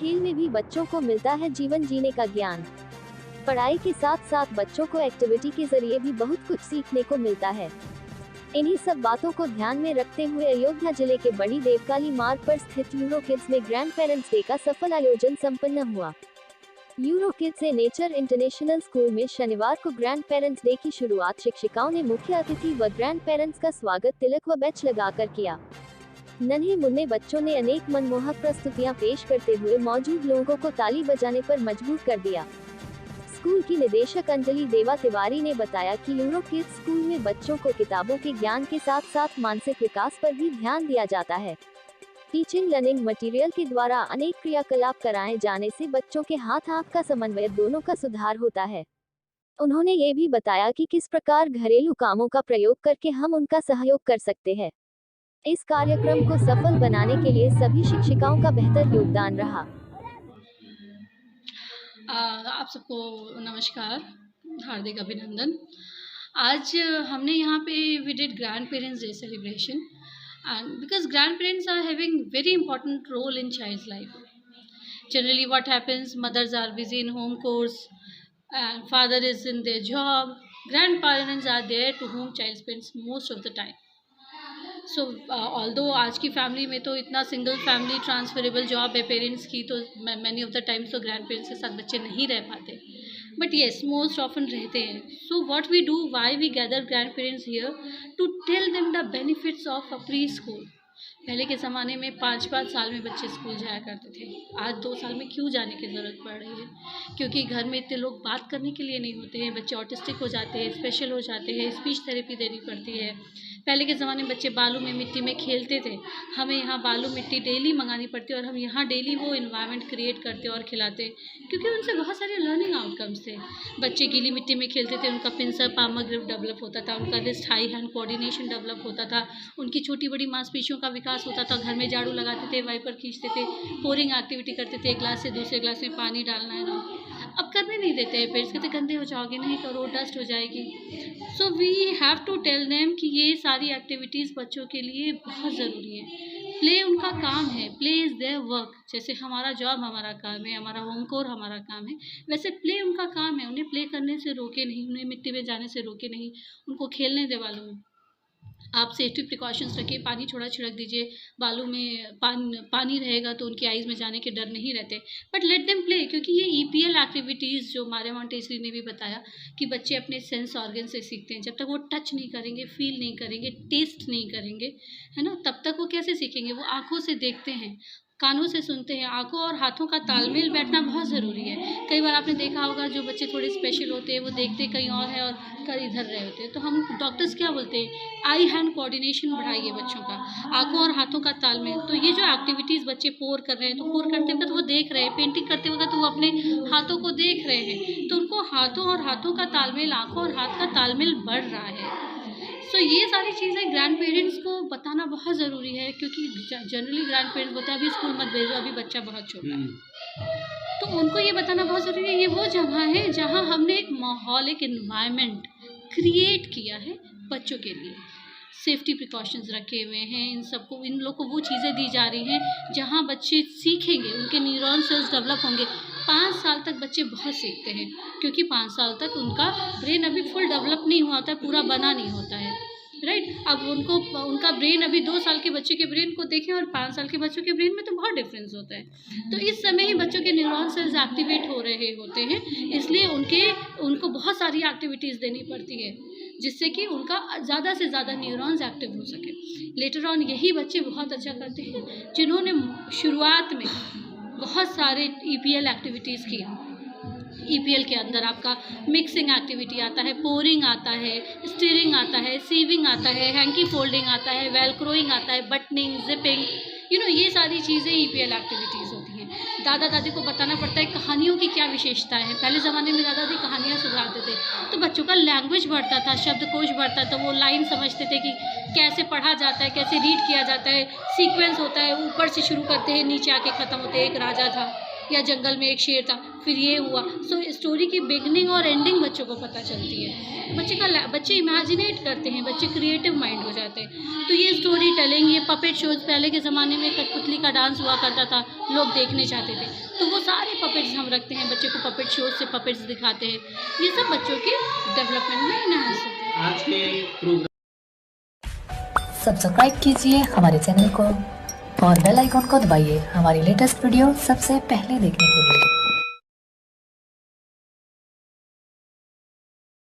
खेल में भी बच्चों को मिलता है जीवन जीने का ज्ञान। पढ़ाई के साथ साथ बच्चों को एक्टिविटी के जरिए भी बहुत कुछ सीखने को मिलता है। इन्हीं सब बातों को ध्यान में रखते हुए अयोध्या जिले के बड़ी देवकाली मार्ग पर स्थित यूरो किड्स में ग्रैंड पेरेंट्स डे का सफल आयोजन संपन्न हुआ। यूरो किड्स ए नेचर इंटरनेशनल स्कूल में शनिवार को ग्रैंड पेरेंट्स डे की शुरुआत शिक्षिकाओं ने मुख्य अतिथि व ग्रैंड पेरेंट्स का स्वागत तिलक व बैच लगाकर किया। नन्हे मुन्ने बच्चों ने अनेक मनमोहक प्रस्तुतियां पेश करते हुए मौजूद लोगों को ताली बजाने पर मजबूर कर दिया। स्कूल की निदेशक अंजलि देवा तिवारी ने बताया कि यूरो किड्स स्कूल में बच्चों को किताबों के ज्ञान के साथ साथ मानसिक विकास पर भी ध्यान दिया जाता है। टीचिंग लर्निंग मटेरियल के द्वारा अनेक क्रियाकलाप कराए जाने से बच्चों के हाथ आँख का समन्वय दोनों का सुधार होता है। उन्होंने ये भी बताया कि किस प्रकार घरेलू कामों का प्रयोग करके हम उनका सहयोग कर सकते हैं। इस कार्यक्रम को सफल बनाने के लिए सभी शिक्षिकाओं का बेहतर योगदान रहा। आप सबको नमस्कार, हार्दिक अभिनंदन। आज हमने यहाँ पे we did grandparents day celebration and because grandparents are having very important role in child's life. Generally what happens, mothers are busy in home chores and father is in their job. Grandparents are there to whom child spends most of the time. So although आज की family में तो इतना single family transferable job है parents की, तो many of the times तो grand parents के साथ बच्चे नहीं रह पाते, बट येस मोस्ट ऑफन रहते हैं. So what we do, why we gather grandparents here, to tell them the benefits of a preschool. पहले के ज़माने में 5-5 साल में बच्चे स्कूल जाया करते थे. आज 2 साल में क्यों जाने की ज़रूरत पड़ रही है? क्योंकि घर में इतने लोग बात करने के लिए नहीं होते हैं, बच्चे ऑटिस्टिक हो जाते हैं, स्पेशल हो जाते हैं, स्पीच थेरेपी देनी पड़ती है. पहले के ज़माने में बच्चे बालू में मिट्टी में खेलते थे. हमें यहाँ बालू मिट्टी डेली मंगानी पड़ती है और हम यहाँ डेली वो इन्वायरमेंट क्रिएट करते और खिलाते, क्योंकि उनसे बहुत सारे लर्निंग आउटकम्स थे. बच्चे गीली मिट्टी में खेलते थे, उनका पिंसर पामर ग्रिप डेवलप होता था, उनका wrist high hand coordination develop होता था, उनकी छोटी बड़ी मांसपेशियों का विकास होता था. घर में झाड़ू लगाते थे, वाइपर खींचते थे, पोरिंग एक्टिविटी करते थे, एक ग्लास से दूसरे ग्लास में पानी डालना है ना. अब करने नहीं देते हैं, पेरेंट्स कहते गंदे हो जाओगे, नहीं करो डस्ट हो जाएगी. So we have to tell them कि ये सारी एक्टिविटीज़ बच्चों के लिए बहुत ज़रूरी है. प्ले उनका काम है, प्ले इज़ देयर वर्क. जैसे हमारा जॉब हमारा काम है, हमारा होम कोर हमारा काम है, वैसे प्ले उनका काम है. उन्हें प्ले करने से रोके नहीं, उन्हें मिट्टी में जाने से रोके नहीं, उनको खेलने दे बालू में. आप सेफ्टी प्रिकॉशंस रखिए, पानी थोड़ा छिड़क दीजिए. बालू में पानी रहेगा तो उनकी आइज़ में जाने के डर नहीं रहते, बट लेट देम प्ले. क्योंकि ये EPL एक्टिविटीज़ जो मारिया मोंटेसरी ने भी बताया कि बच्चे अपने सेंस ऑर्गन से सीखते हैं. जब तक वो टच नहीं करेंगे, फील नहीं करेंगे, टेस्ट नहीं करेंगे, है ना, तब तक वो कैसे सीखेंगे? वो आँखों से देखते हैं, कानों से सुनते हैं. आंखों और हाथों का तालमेल बैठना बहुत ज़रूरी है. कई बार आपने देखा होगा जो बच्चे थोड़े स्पेशल होते हैं वो देखते कहीं और है और कर इधर रहे होते हैं. तो हम डॉक्टर्स क्या बोलते हैं, आई हैंड कोऑर्डिनेशन बढ़ाइए बच्चों का, आंखों और हाथों का तालमेल. तो ये जो एक्टिविटीज़ बच्चे पोर कर रहे हैं, तो पोर करते वक्त वो देख रहे हैं, पेंटिंग करते वक्त वो अपने हाथों को देख रहे हैं, तो उनको हाथों और हाथों का तालमेल, आंखों और हाथ का तालमेल बढ़ रहा है. सो ये सारी चीज़ें ग्रैंड पेरेंट्स को बताना बहुत ज़रूरी है, क्योंकि जनरली ग्रैंड पेरेंट्स बोलते हैं अभी स्कूल मत भेजो, अभी बच्चा बहुत छोटा है. तो उनको ये बताना बहुत ज़रूरी है. ये वो जगह है जहाँ हमने एक माहौल, एक एनवायरनमेंट क्रिएट किया है बच्चों के लिए. सेफ्टी प्रिकॉशंस रखे हुए हैं, इन सबको, इन लोग को वो चीज़ें दी जा रही हैं जहाँ बच्चे सीखेंगे, उनके न्यूरॉन सेल्स डेवलप होंगे. 5 साल तक बच्चे बहुत सीखते हैं, क्योंकि 5 साल तक उनका ब्रेन अभी फुल डेवलप नहीं हुआ होता है, पूरा बना नहीं होता है, राइट. अब उनका ब्रेन अभी 2 साल के बच्चे के ब्रेन को देखें और 5 साल के बच्चों के ब्रेन में तो बहुत डिफरेंस होता है. तो इस समय ही बच्चों के न्यूरॉन सेल्स एक्टिवेट हो रहे होते हैं, इसलिए उनको बहुत सारी एक्टिविटीज़ देनी पड़ती है जिससे कि उनका ज़्यादा से ज़्यादा न्यूरॉन्स एक्टिव हो सके. लेटर ऑन यही बच्चे बहुत अच्छा करते हैं जिन्होंने शुरुआत में बहुत सारे EPL एक्टिविटीज़ की. EPL के अंदर आपका मिक्सिंग एक्टिविटी आता है, पोरिंग आता है, स्टीयरिंग आता है, सीविंग आता है, हैंकी फोल्डिंग आता है, वेलक्रोइंग आता है, बटनिंग, जिपिंग, ये सारी चीज़ें EPL एक्टिविटीज़ होती हैं. दादा दादी को बताना पड़ता है कहानियों की क्या विशेषता है. पहले ज़माने में दादा दादी कहानियाँ सुनाते थे, तो बच्चों का लैंग्वेज बढ़ता था, शब्दकोश बढ़ता था, वो लाइन समझते थे कि कैसे पढ़ा जाता है, कैसे रीड किया जाता है. सीक्वेंस होता है, ऊपर से शुरू करते हैं, नीचे आके ख़त्म होते हैं. एक राजा था, या जंगल में एक शेर था, फिर ये हुआ। सो स्टोरी की बिगनिंग और एंडिंग बच्चों को पता चलती है। बच्चे इमेजिनेट करते हैं, बच्चे क्रिएटिव माइंड हो जाते हैं। तो ये स्टोरी टेलिंग, ये पपेट शोज, पहले के ज़माने में कठपुतली का डांस हुआ करता था, लोग देखने चाहते थे, तो वो सारे पपेट्स हम रखते हैं, बच्चे को पपेट शोज से पपेट्स दिखाते हैं। ये सब बच्चों के डेवलपमेंट में इनहांस होते हैं। आज के प्रोग्राम सब्सक्राइब कीजिए हमारे चैनल को और बेल आइकॉन को दबाइए हमारी लेटेस्ट वीडियो सबसे पहले देखने के लिए।